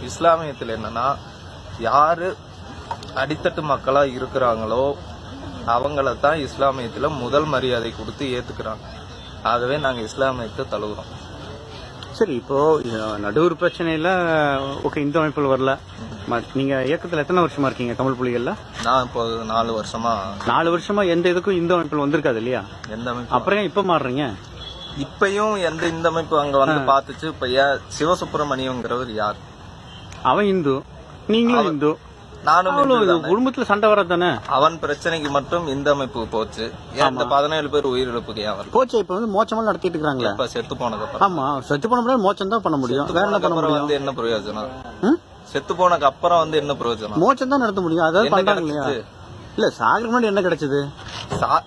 இஸ்லாமியத்தில் என்னன்னா யாரு அடித்தட்டு மக்களா இருக்கிறாங்களோ அவங்கள தான் இஸ்லாமியத்துல முதல் மரியாதை கொடுத்து ஏத்துக்கிறாங்க. ஆகவே நாங்க இஸ்லாமியத்தை தழுவுறோம். சரி, இப்போ நடுவர் பிரச்சனையில ஓகே, இந்து அமைப்புல வரல. நீங்க இயக்கத்துல எத்தனை வருஷமா இருக்கீங்க தமிழ் புலிகள்ல? நான் இப்போ 4 வருஷமா. 4 வருஷமா எந்த இதுக்கும் இந்து அமைப்புல வந்திருக்காது இல்லையா? எந்த அமைப்பு? அப்புறம் ஏன் இப்ப மாறுறீங்க? இப்பயும் எந்த இந்த அமைப்பு அங்க வந்து பாத்துச்சு. இப்ப சிவசுப்பிரமணியங்கிறவர் யார்? அவன் இந்து, நீங்களும் இந்து, நானும் குடும்பத்துல சண்டை வரதானே. அவன் பிரச்சனைக்கு மட்டும் இந்த அமைப்புக்கு போச்சு. இந்த 17 பேர் உயிரிழப்புக்கு ஏன் போச்சு? இப்ப வந்து மோச்சமெல்லாம் நடத்திட்டு இருக்காங்களா? இப்ப செத்து போனதுக்கு ஆமா, செத்து போன முடியாது, மோச்சம் தான் பண்ண முடியும். வேற என்ன பண்ண முடியும்? வந்து என்ன பிரயோஜனம்? செத்து போனதுக்கு அப்புறம் வந்து என்ன பிரயோஜனம்? மோச்சம் தான் நடத்த முடியும். அதாவது பண்றாங்க இல்லையா? இல்ல, சாகர முன்னாடி என்ன கிடைச்சது?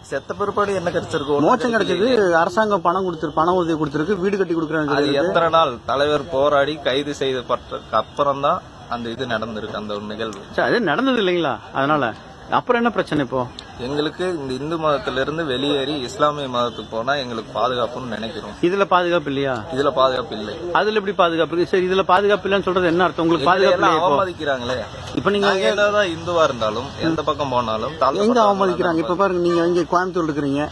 செத்த பிற்பாடு என்ன கிடைச்சிருக்கு? மோச்சம் கிடைச்சது. அரசாங்கம் பணம் உதவி கொடுத்திருக்கு, வீடு கட்டி கொடுக்குறாங்க. அது எத்தனை நாள் தலைவர் போராடி கைது செய்யப்பட்டதுக்கு அப்புறம் தான் அந்த இது நடந்திருக்கு, அந்த ஒரு நிகழ்வு. அது நடந்தது இல்லைங்களா? அதனால அப்புறம் என்ன பிரச்சனை? இப்போ எங்களுக்கு இந்த இந்து மதத்திலிருந்து வெளியேறி இஸ்லாமிய மதத்துக்கு போனா எங்களுக்கு பாதுகாப்புன்னு நினைக்கிறோம். இதுல பாதுகாப்பு இல்லையா? இதுல பாதுகாப்பு இல்லை. அதுல எப்படி பாதுகாப்பு இருக்கு? சரி, இதுல பாதுகாப்பு இல்லைன்னு சொல்றது என்ன அர்த்தம்? உங்களுக்கு பாதுகாப்பு அவமதிக்கிறாங்களே. இப்ப நீங்க என்னதான் இந்துவா இருந்தாலும் எந்த பக்கம் போனாலும் எங்க அவமதிக்கிறாங்க? இப்ப பாருங்க, நீங்க இங்க கோயம்புத்தூர் இருக்கிறீங்க,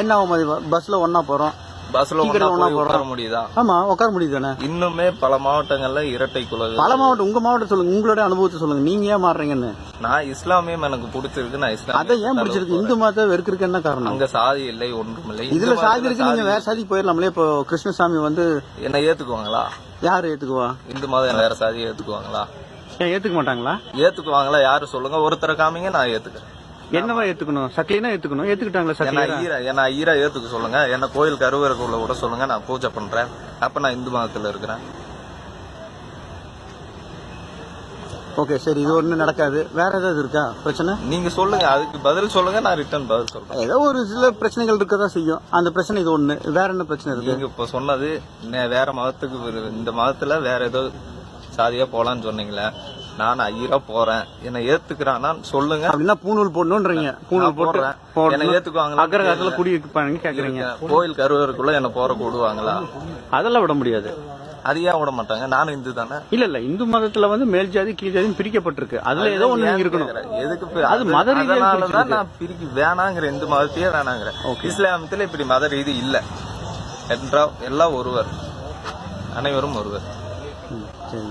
என்ன அவமதி? பஸ்ல ஒன்னா போறோம், பஸ்ல உட்கார முடியுதா? ஆமா, உட்கார முடியுது தானே. இன்னுமே பல மாவட்டங்கள்ல இரட்டை குல. பல மாவட்டம். உங்க மாவட்டம் சொல்லுங்க, உங்களோட அனுபவத்தை சொல்லுங்க. நீங்க ஏன் மாறுறீங்கன்னு? நான் இஸ்லாமியம் எனக்கு பிடிச்சிருக்கு, நான் இஸ்லாம். அதை ஏன் பிடிச்சிருக்கு? இந்து மதத்தை வெறுக்கிறதுக்கு என்ன காரணம்? அங்க சாதி இல்லை, ஒன்றும் இல்லை. இதுல சாதி இருக்கு, நீங்க வேற சாதிக்கு போயிடலாம்ல. இப்போ கிருஷ்ணசாமி வந்து என்ன ஏத்துக்குவாங்களா? யாரு ஏத்துக்குவா? இந்து மதம் வேற சாதியை ஏத்துக்குவாங்களா? ஏன் ஏத்துக்க மாட்டாங்களா? ஏத்துக்குவாங்களா? யாரு சொல்லுங்க, ஒருத்தரை காமிங்க, நான் ஏத்துக்கிறேன். என்னவா ஏத்துக்கணும்? சக்லினா ஏத்துக்கணும். ஏத்துக்கிட்டாங்களா? என்ன ஐயரா ஏத்துக்க சொல்லுங்க, என்ன கோயில் கருவறைக்குள்ள விட சொல்லுங்க, நான் பூஜை பண்றேன். அப்ப நான் இந்து மதத்துல இருக்கிறேன். ஓகே, சரி, இது ஒண்ணு நடக்காது. வேற ஏதாவது இருக்கா பிரச்சனை? நீங்க சொல்லுங்க, அதுக்கு பதில் சொல்லுங்க, நான் ரிட்டர்ன் பதில் சொல்றேன். ஏதோ ஒரு சில பிரச்சனைகள் இருக்கதான் செய்யும். அந்த பிரச்சனை இது ஒண்ணு. வேற என்ன பிரச்சனை இருக்கு? நீங்க இப்ப சொன்னது வேற மதத்துக்கு, இந்த மதத்துல வேற ஏதோ சாதியா போலான்னு சொன்னீங்களே. நான் ஐயரா போறேன், என்ன ஏத்துக்கிறானா சொல்லுங்க. அப்படின்னா பூணூல் போடணும்ன்றீங்க. பூணூல் போடுறேன், என்ன ஏத்துக்குவாங்களா? அக்ரஹாரத்துல குடியிருப்பாங்க கேக்குறீங்க. கோயில் கருவறைக்குள்ள என்ன போற விடுவாங்களா? அதெல்லாம் விட முடியாது. அது ஏன் விட மாட்டாங்க? நானும் இந்து தானே. இல்ல, இந்து மதத்துல வந்து மேல் ஜாதி கீழ் ஜாதி பிரிக்கப்பட்டிருக்கு. அதுல ஏதோ ஒண்ணு இருக்கணும். எதுக்கு? அது மத ரீதியாதான் நான் பிரிக்க வேணாங்கிற, இந்து மதத்தையே வேணாங்கிறேன். இஸ்லாமத்துல இப்படி மத ரீதி இல்ல என்றா எல்லாம் ஒருவர், அனைவரும் ஒருவர். சரி.